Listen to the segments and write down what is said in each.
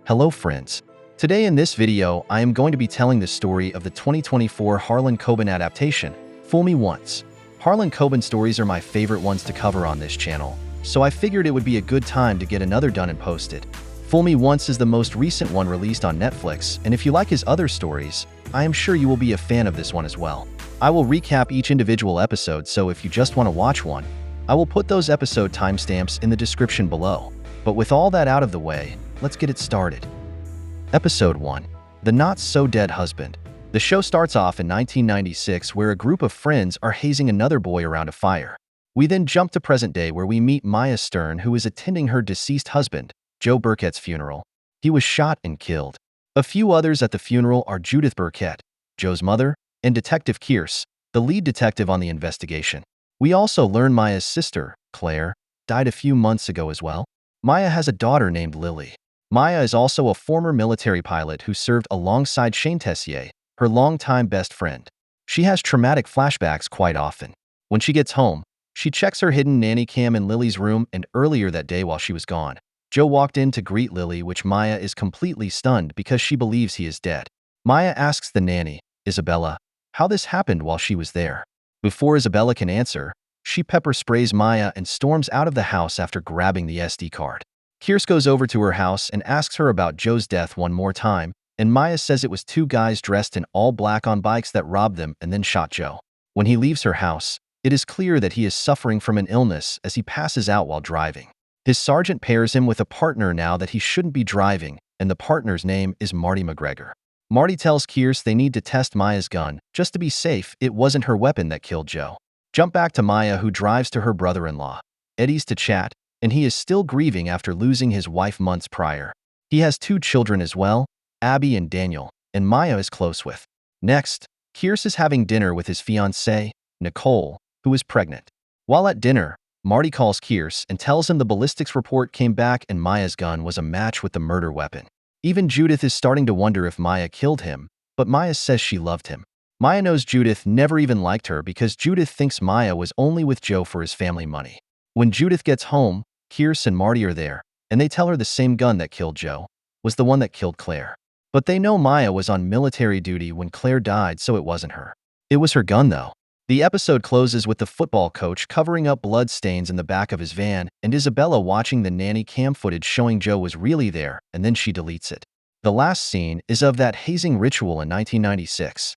Hello friends. Today in this video, I am going to be telling the story of the 2024 Harlan Coben adaptation, Fool Me Once. Harlan Coben stories are my favorite ones to cover on this channel, so I figured it would be a good time to get another done and posted. Fool Me Once is the most recent one released on Netflix, and if you like his other stories, I am sure you will be a fan of this one as well. I will recap each individual episode, so if you just want to watch one, I will put those episode timestamps in the description below. But with all that out of the way, let's get it started. Episode 1. The Not-So-Dead Husband. The show starts off in 1996 where a group of friends are hazing another boy around a fire. We then jump to present day where we meet Maya Stern, who is attending her deceased husband, Joe Burkett's funeral. He was shot and killed. A few others at the funeral are Judith Burkett, Joe's mother, and Detective Kierce, the lead detective on the investigation. We also learn Maya's sister, Claire, died a few months ago as well. Maya has a daughter named Lily. Maya is also a former military pilot who served alongside Shane Tessier, her longtime best friend. She has traumatic flashbacks quite often. When she gets home, she checks her hidden nanny cam in Lily's room, and earlier that day while she was gone, Joe walked in to greet Lily, which Maya is completely stunned because she believes he is dead. Maya asks the nanny, Isabella, how this happened while she was there. Before Isabella can answer, she pepper sprays Maya and storms out of the house after grabbing the SD card. Kierce goes over to her house and asks her about Joe's death one more time, and Maya says it was two guys dressed in all black on bikes that robbed them and then shot Joe. When he leaves her house, it is clear that he is suffering from an illness as he passes out while driving. His sergeant pairs him with a partner now that he shouldn't be driving, and the partner's name is Marty McGregor. Marty tells Kierce they need to test Maya's gun, just to be safe. It wasn't her weapon that killed Joe. Jump back to Maya, who drives to her brother-in-law, Eddie's, to chat, and he is still grieving after losing his wife months prior. He has two children as well, Abby and Daniel, and Maya is close with. Next, Kierce is having dinner with his fiancée, Nicole, who is pregnant. While at dinner, Marty calls Kierce and tells him the ballistics report came back and Maya's gun was a match with the murder weapon. Even Judith is starting to wonder if Maya killed him, but Maya says she loved him. Maya knows Judith never even liked her because Judith thinks Maya was only with Joe for his family money. When Judith gets home, Kierce and Marty are there, and they tell her the same gun that killed Joe was the one that killed Claire. But they know Maya was on military duty when Claire died, so it wasn't her. It was her gun, though. The episode closes with the football coach covering up blood stains in the back of his van and Isabella watching the nanny cam footage showing Joe was really there, and then she deletes it. The last scene is of that hazing ritual in 1996.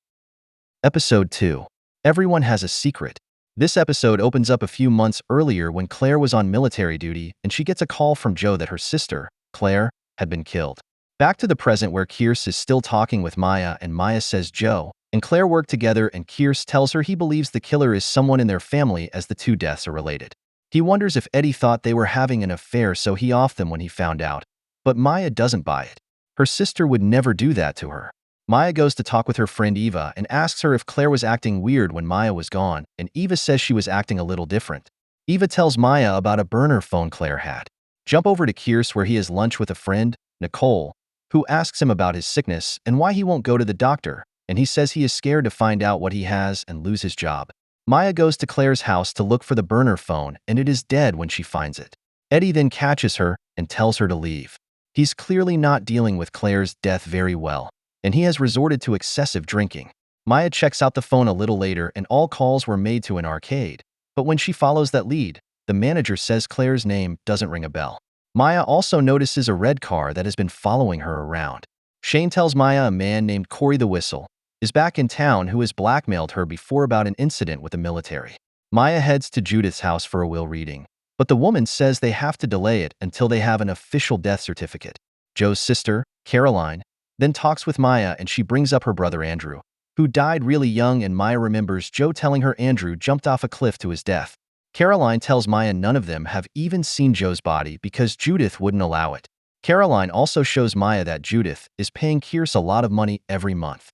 Episode 2. Everyone Has a Secret. This episode opens up a few months earlier when Claire was on military duty and she gets a call from Joe that her sister, Claire, had been killed. Back to the present where Kierce is still talking with Maya, and Maya says Joe and Claire work together, and Kierce tells her he believes the killer is someone in their family as the two deaths are related. He wonders if Eddie thought they were having an affair, so he offed them when he found out. But Maya doesn't buy it. Her sister would never do that to her. Maya goes to talk with her friend Eva and asks her if Claire was acting weird when Maya was gone, and Eva says she was acting a little different. Eva tells Maya about a burner phone Claire had. Jump over to Kierce where he has lunch with a friend, Nicole, who asks him about his sickness and why he won't go to the doctor, and he says he is scared to find out what he has and lose his job. Maya goes to Claire's house to look for the burner phone, and it is dead when she finds it. Eddie then catches her and tells her to leave. He's clearly not dealing with Claire's death very well, and he has resorted to excessive drinking. Maya checks out the phone a little later, and all calls were made to an arcade. But when she follows that lead, the manager says Claire's name doesn't ring a bell. Maya also notices a red car that has been following her around. Shane tells Maya a man named Corey the Whistle is back in town who has blackmailed her before about an incident with the military. Maya heads to Judith's house for a will reading, but the woman says they have to delay it until they have an official death certificate. Joe's sister, Caroline, then talks with Maya, and she brings up her brother Andrew, who died really young, and Maya remembers Joe telling her Andrew jumped off a cliff to his death. Caroline tells Maya none of them have even seen Joe's body because Judith wouldn't allow it. Caroline also shows Maya that Judith is paying Kierce a lot of money every month.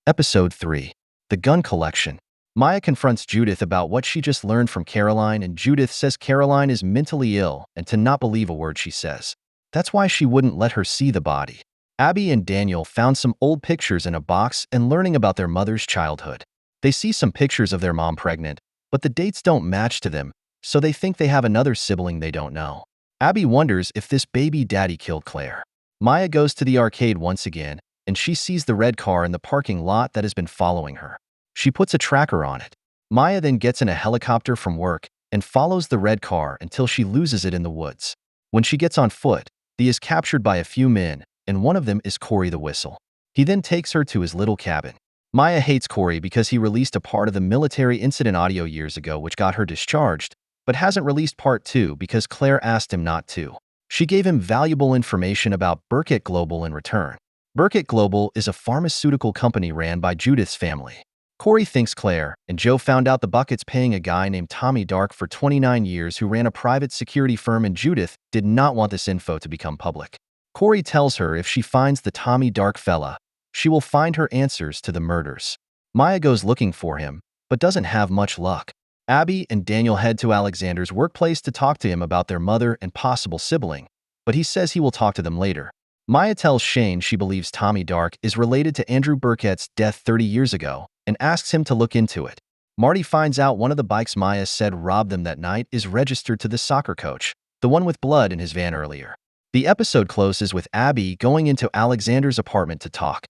Episode 3. The Gun Collection. Maya confronts Judith about what she just learned from Caroline, and Judith says Caroline is mentally ill and to not believe a word she says. That's why she wouldn't let her see the body. Abby and Daniel found some old pictures in a box and learning about their mother's childhood. They see some pictures of their mom pregnant, but the dates don't match to them, so they think they have another sibling they don't know. Abby wonders if this baby daddy killed Claire. Maya goes to the arcade once again, and she sees the red car in the parking lot that has been following her. She puts a tracker on it. Maya then gets in a helicopter from work and follows the red car until she loses it in the woods. When she gets on foot, Thea is captured by a few men, and one of them is Corey the Whistle. He then takes her to his little cabin. Maya hates Corey because he released a part of the military incident audio years ago which got her discharged, but hasn't released part 2 because Claire asked him not to. She gave him valuable information about Burkett Global in return. Burkett Global is a pharmaceutical company ran by Judith's family. Corey thinks Claire and Joe found out the bucket's paying a guy named Tommy Dark for 29 years who ran a private security firm, and Judith did not want this info to become public. Corey tells her if she finds the Tommy Dark fella, she will find her answers to the murders. Maya goes looking for him, but doesn't have much luck. Abby and Daniel head to Alexander's workplace to talk to him about their mother and possible sibling, but he says he will talk to them later. Maya tells Shane she believes Tommy Dark is related to Andrew Burkett's death 30 years ago and asks him to look into it. Marty finds out one of the bikes Maya said robbed them that night is registered to the soccer coach, the one with blood in his van earlier. The episode closes with Abby going into Alexander's apartment to talk.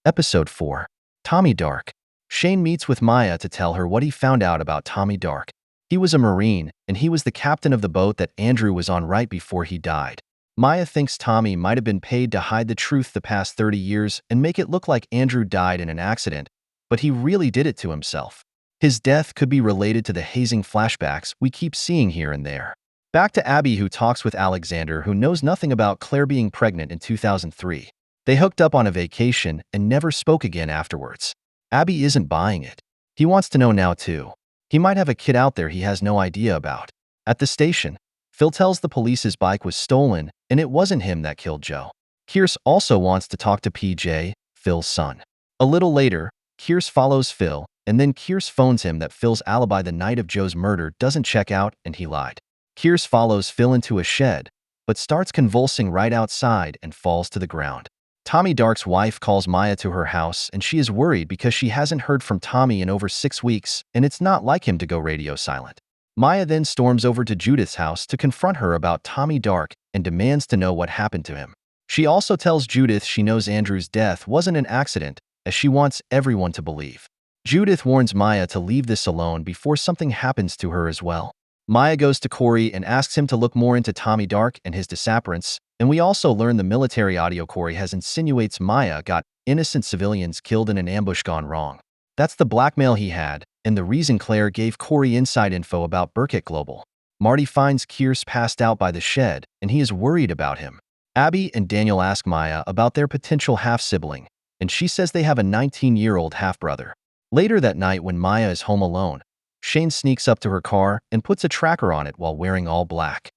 Episode 4. Tommy Dark. Shane meets with Maya to tell her what he found out about Tommy Dark. He was a Marine, and he was the captain of the boat that Andrew was on right before he died. Maya thinks Tommy might have been paid to hide the truth the past 30 years and make it look like Andrew died in an accident, but he really did it to himself. His death could be related to the hazing flashbacks we keep seeing here and there. Back to Abby, who talks with Alexander, who knows nothing about Claire being pregnant in 2003. They hooked up on a vacation and never spoke again afterwards. Abby isn't buying it. He wants to know now too. He might have a kid out there he has no idea about. At the station, Phil tells the police his bike was stolen and it wasn't him that killed Joe. Kierce also wants to talk to PJ, Phil's son. A little later, Kierce follows Phil, and then Kierce phones him that Phil's alibi the night of Joe's murder doesn't check out and he lied. Kierce follows Phil into a shed, but starts convulsing right outside and falls to the ground. Tommy Dark's wife calls Maya to her house, and she is worried because she hasn't heard from Tommy in over 6 weeks, and it's not like him to go radio silent. Maya then storms over to Judith's house to confront her about Tommy Dark and demands to know what happened to him. She also tells Judith she knows Andrew's death wasn't an accident, as she wants everyone to believe. Judith warns Maya to leave this alone before something happens to her as well. Maya goes to Corey and asks him to look more into Tommy Dark and his disappearance, and we also learn the military audio Corey has insinuates Maya got innocent civilians killed in an ambush gone wrong. That's the blackmail he had, and the reason Claire gave Corey inside info about Burkett Global. Marty finds Kierce passed out by the shed, and he is worried about him. Abby and Daniel ask Maya about their potential half-sibling, and she says they have a 19-year-old half-brother. Later that night, when Maya is home alone, Shane sneaks up to her car and puts a tracker on it while wearing all black.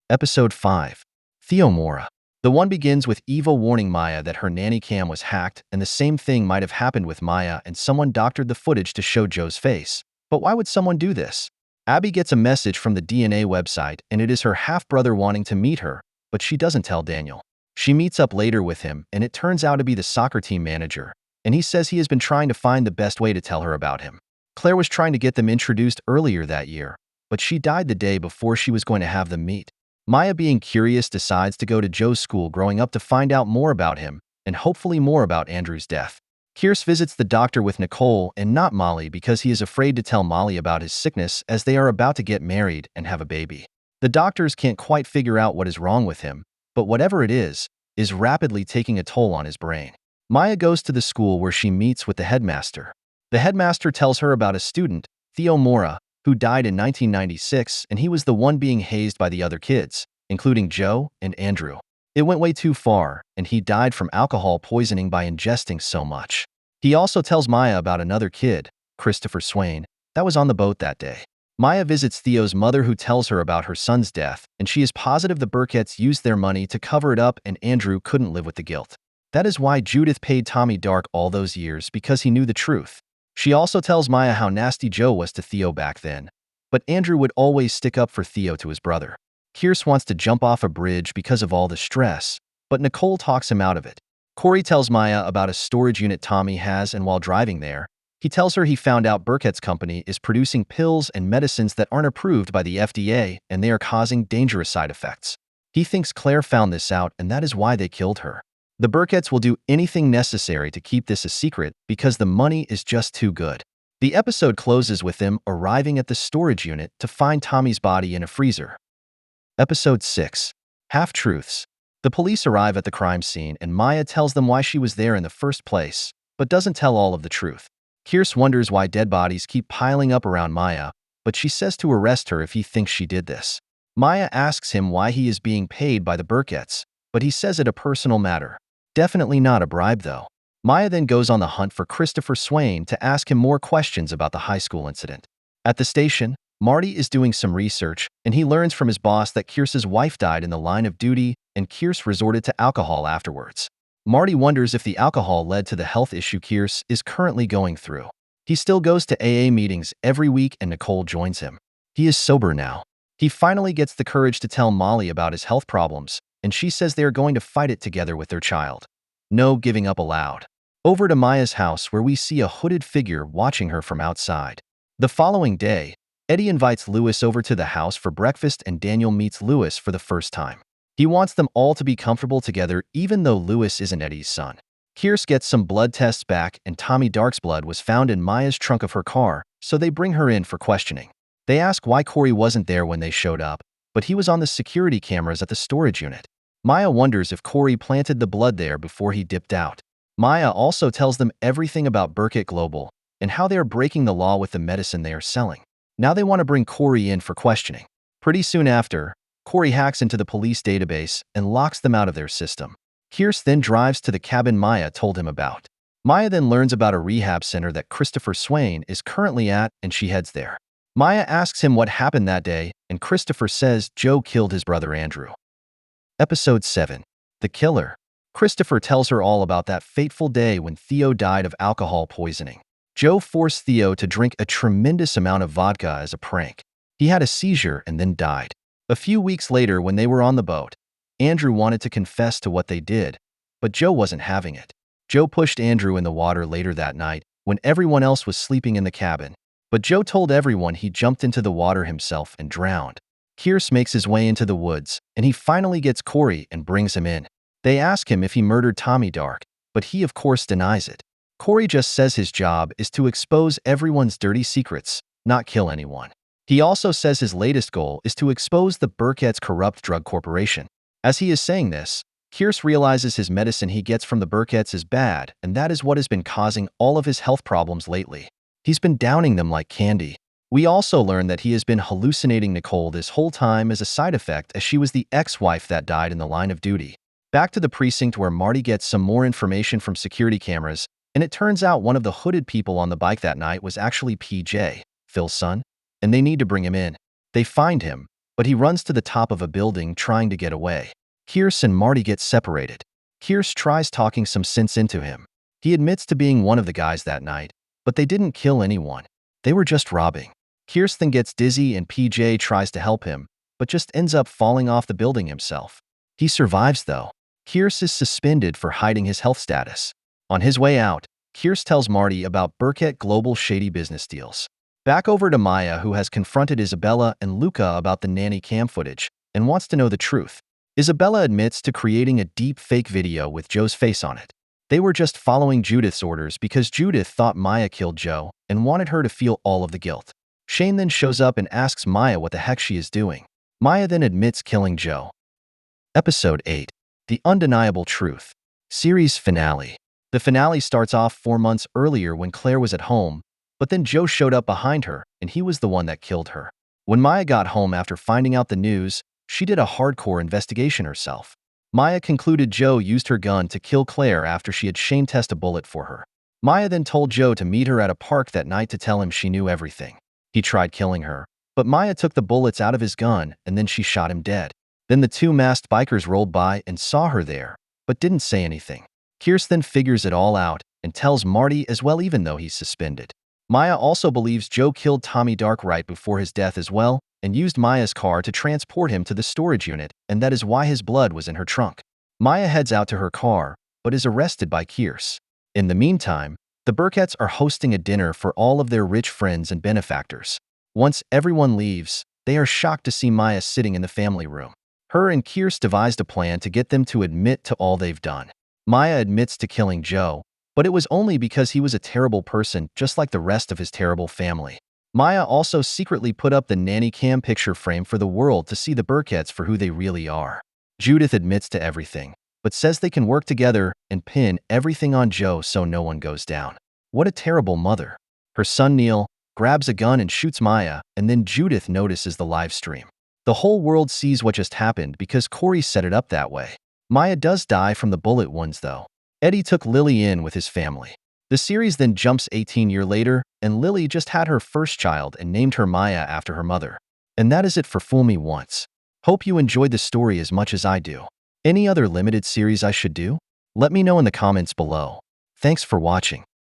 Episode 5. Theo Mora. The one begins with Eva warning Maya that her nanny-cam was hacked, and the same thing might have happened with Maya and someone doctored the footage to show Joe's face. But why would someone do this? Abby gets a message from the DNA website, and it is her half-brother wanting to meet her, but she doesn't tell Daniel. She meets up later with him, and it turns out to be the soccer team manager, and he says he has been trying to find the best way to tell her about him. Claire was trying to get them introduced earlier that year, but she died the day before she was going to have them meet. Maya, being curious, decides to go to Joe's school growing up to find out more about him, and hopefully more about Andrew's death. Kierce visits the doctor with Nicole and not Molly because he is afraid to tell Molly about his sickness as they are about to get married and have a baby. The doctors can't quite figure out what is wrong with him, but whatever it is rapidly taking a toll on his brain. Maya goes to the school where she meets with the headmaster. The headmaster tells her about a student, Theo Mora, who died in 1996, and he was the one being hazed by the other kids, including Joe and Andrew. It went way too far, and he died from alcohol poisoning by ingesting so much. He also tells Maya about another kid, Christopher Swain, that was on the boat that day. Maya visits Theo's mother, who tells her about her son's death, and she is positive the Burketts used their money to cover it up and Andrew couldn't live with the guilt. That is why Judith paid Tommy Dark all those years, because he knew the truth. She also tells Maya how nasty Joe was to Theo back then, but Andrew would always stick up for Theo to his brother. Kierce wants to jump off a bridge because of all the stress, but Nicole talks him out of it. Corey tells Maya about a storage unit Tommy has, and while driving there, he tells her he found out Burkett's company is producing pills and medicines that aren't approved by the FDA, and they are causing dangerous side effects. He thinks Claire found this out and that is why they killed her. The Burketts will do anything necessary to keep this a secret because the money is just too good. The episode closes with them arriving at the storage unit to find Tommy's body in a freezer. Episode 6. Half-Truths. The police arrive at the crime scene and Maya tells them why she was there in the first place, but doesn't tell all of the truth. Kierce wonders why dead bodies keep piling up around Maya, but she says to arrest her if he thinks she did this. Maya asks him why he is being paid by the Burketts, but he says it a personal matter. Definitely not a bribe though. Maya then goes on the hunt for Christopher Swain to ask him more questions about the high school incident. At the station, Marty is doing some research, and he learns from his boss that Kierce's wife died in the line of duty, and Kierce resorted to alcohol afterwards. Marty wonders if the alcohol led to the health issue Kierce is currently going through. He still goes to AA meetings every week and Nicole joins him. He is sober now. He finally gets the courage to tell Molly about his health problems, and she says they are going to fight it together with their child. No giving up allowed. Over to Maya's house where we see a hooded figure watching her from outside. The following day, Eddie invites Lewis over to the house for breakfast and Daniel meets Lewis for the first time. He wants them all to be comfortable together even though Lewis isn't Eddie's son. Kierce gets some blood tests back and Tommy Dark's blood was found in Maya's trunk of her car, so they bring her in for questioning. They ask why Corey wasn't there when they showed up, but he was on the security cameras at the storage unit. Maya wonders if Corey planted the blood there before he dipped out. Maya also tells them everything about Burkett Global and how they are breaking the law with the medicine they are selling. Now they want to bring Corey in for questioning. Pretty soon after, Corey hacks into the police database and locks them out of their system. Kierce then drives to the cabin Maya told him about. Maya then learns about a rehab center that Christopher Swain is currently at and she heads there. Maya asks him what happened that day and Christopher says Joe killed his brother Andrew. Episode 7. The Killer. Christopher tells her all about that fateful day when Theo died of alcohol poisoning. Joe forced Theo to drink a tremendous amount of vodka as a prank. He had a seizure and then died. A few weeks later when they were on the boat, Andrew wanted to confess to what they did, but Joe wasn't having it. Joe pushed Andrew in the water later that night when everyone else was sleeping in the cabin, but Joe told everyone he jumped into the water himself and drowned. Kierce makes his way into the woods, and he finally gets Corey and brings him in. They ask him if he murdered Tommy Dark, but he of course denies it. Corey just says his job is to expose everyone's dirty secrets, not kill anyone. He also says his latest goal is to expose the Burketts' corrupt drug corporation. As he is saying this, Kierce realizes his medicine he gets from the Burketts is bad, and that is what has been causing all of his health problems lately. He's been downing them like candy. We also learn that he has been hallucinating Nicole this whole time as a side effect as she was the ex-wife that died in the line of duty. Back to the precinct where Marty gets some more information from security cameras, and it turns out one of the hooded people on the bike that night was actually PJ, Phil's son, and they need to bring him in. They find him, but he runs to the top of a building trying to get away. Kierce and Marty get separated. Kierce tries talking some sense into him. He admits to being one of the guys that night, but they didn't kill anyone. They were just robbing. Kierce then gets dizzy and PJ tries to help him, but just ends up falling off the building himself. He survives though. Kierce is suspended for hiding his health status. On his way out, Kierce tells Marty about Burkett Global shady business deals. Back over to Maya, who has confronted Isabella and Luca about the nanny-cam footage and wants to know the truth. Isabella admits to creating a deep fake video with Joe's face on it. They were just following Judith's orders because Judith thought Maya killed Joe and wanted her to feel all of the guilt. Shane then shows up and asks Maya what the heck she is doing. Maya then admits killing Joe. Episode 8. The Undeniable Truth. Series Finale. The finale starts off 4 months earlier when Claire was at home, but then Joe showed up behind her and he was the one that killed her. When Maya got home after finding out the news, she did a hardcore investigation herself. Maya concluded Joe used her gun to kill Claire after she had shame tested a bullet for her. Maya then told Joe to meet her at a park that night to tell him she knew everything. He tried killing her, but Maya took the bullets out of his gun and then she shot him dead. Then the 2 masked bikers rolled by and saw her there, but didn't say anything. Kierce then figures it all out and tells Marty as well even though he's suspended. Maya also believes Joe killed Tommy Dark right before his death as well and used Maya's car to transport him to the storage unit, and that is why his blood was in her trunk. Maya heads out to her car, but is arrested by Kierce. In the meantime, the Burketts are hosting a dinner for all of their rich friends and benefactors. Once everyone leaves, they are shocked to see Maya sitting in the family room. Her and Kierce devised a plan to get them to admit to all they've done. Maya admits to killing Joe, but it was only because he was a terrible person just like the rest of his terrible family. Maya also secretly put up the nanny-cam picture frame for the world to see the Burketts for who they really are. Judith admits to everything, but says they can work together and pin everything on Joe so no one goes down. What a terrible mother. Her son Neil grabs a gun and shoots Maya, and then Judith notices the live stream. The whole world sees what just happened because Corey set it up that way. Maya does die from the bullet wounds though. Eddie took Lily in with his family. The series then jumps 18 years later, and Lily just had her first child and named her Maya after her mother. And that is it for Fool Me Once. Hope you enjoyed the story as much as I do. Any other limited series I should do? Let me know in the comments below. Thanks for watching.